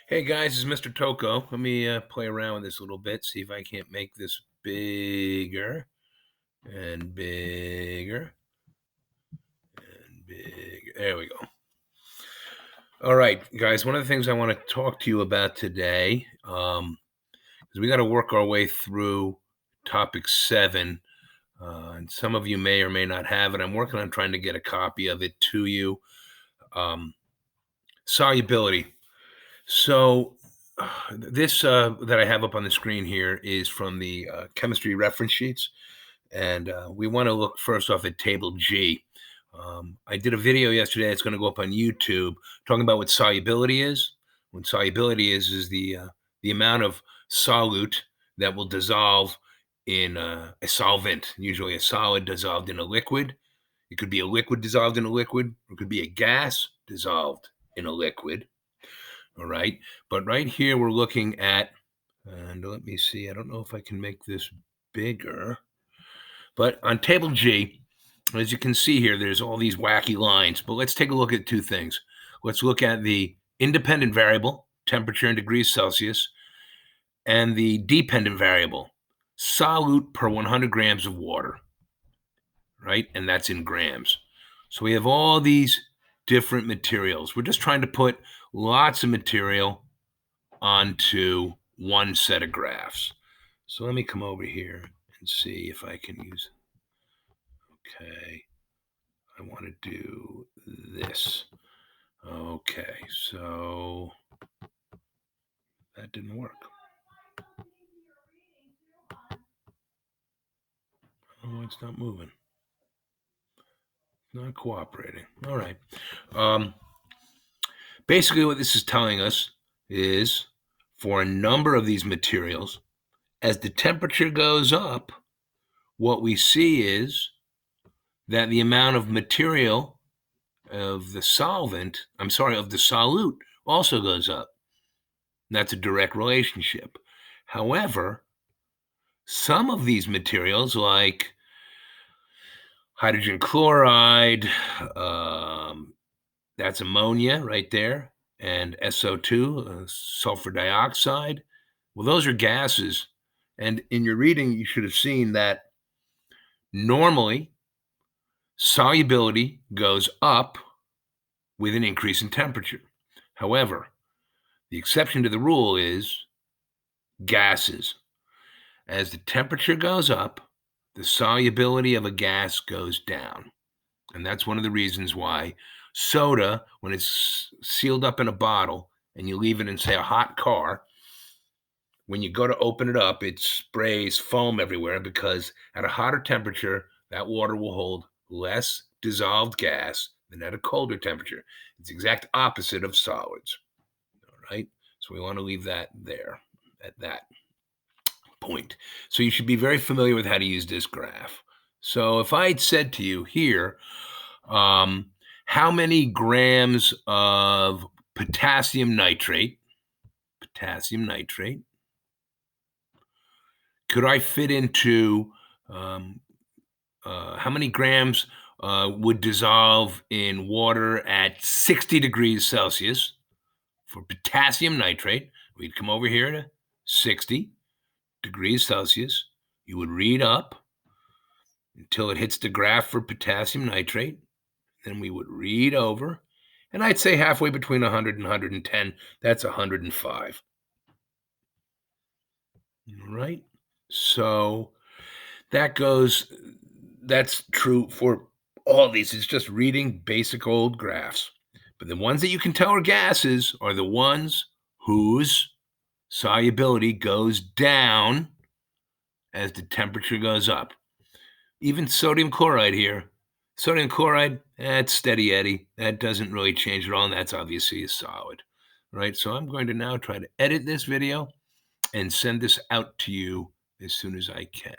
Hey guys, it's Mr. Toko. Let me play around with this a little bit, see if I can't make this bigger and bigger and bigger. There we go. All right, guys, one of the things I want to talk to you about today is we got to work our way through topic 7. And some of you may or may not have it. I'm working on trying to get a copy of it to you. Solubility. So, this that I have up on the screen here is from the chemistry reference sheets. And we want to look first off at table G. I did a video yesterday that's going to go up on YouTube talking about what solubility is. What solubility is the amount of solute that will dissolve in a solvent, usually a solid dissolved in a liquid. It could be a liquid dissolved in a liquid, or it could be a gas dissolved in a liquid. All right. But right here, we're looking at, and let me see, I don't know if I can make this bigger, but on table G, as you can see here, there's all these wacky lines. But let's take a look at two things. Let's look at the independent variable, temperature in degrees Celsius, and the dependent variable, solute per 100 grams of water, right? And that's in grams. So we have all these different materials. We're just trying to put lots of material onto one set of graphs. So let me come over here and see if I can use, okay, I want to do this. Okay, so that didn't work. Oh, it's not moving. Not cooperating. All right. Basically, what this is telling us is for a number of these materials, as the temperature goes up, what we see is that the amount of material of the solvent, of the solute also goes up. That's a direct relationship. However, some of these materials, like hydrogen chloride, that's ammonia right there, and SO2, sulfur dioxide, well, those are gases. And in your reading, you should have seen that normally solubility goes up with an increase in temperature. However, the exception to the rule is gases. As the temperature goes up, the solubility of a gas goes down. And that's one of the reasons why soda, when it's sealed up in a bottle and you leave it in, say, a hot car, when you go to open it up, it sprays foam everywhere because at a hotter temperature, that water will hold less dissolved gas than at a colder temperature. It's the exact opposite of solids. All right. So we want to leave that there at that point. So you should be very familiar with how to use this graph. So if I had said to you here, how many grams of potassium nitrate could I fit into, how many grams would dissolve in water at 60 degrees Celsius for potassium nitrate? We'd come over here to 60 degrees Celsius. You would read up until it hits the graph for potassium nitrate. Then we would read over, and I'd say halfway between 100 and 110, that's 105. All right. So that's true for all these. It's just reading basic old graphs. But the ones that you can tell are gases are the ones whose solubility goes down as the temperature goes up. Even sodium chloride here. Sodium chloride, that's steady Eddie. That doesn't really change at all, and that's obviously a solid. Right? So I'm going to now try to edit this video and send this out to you as soon as I can.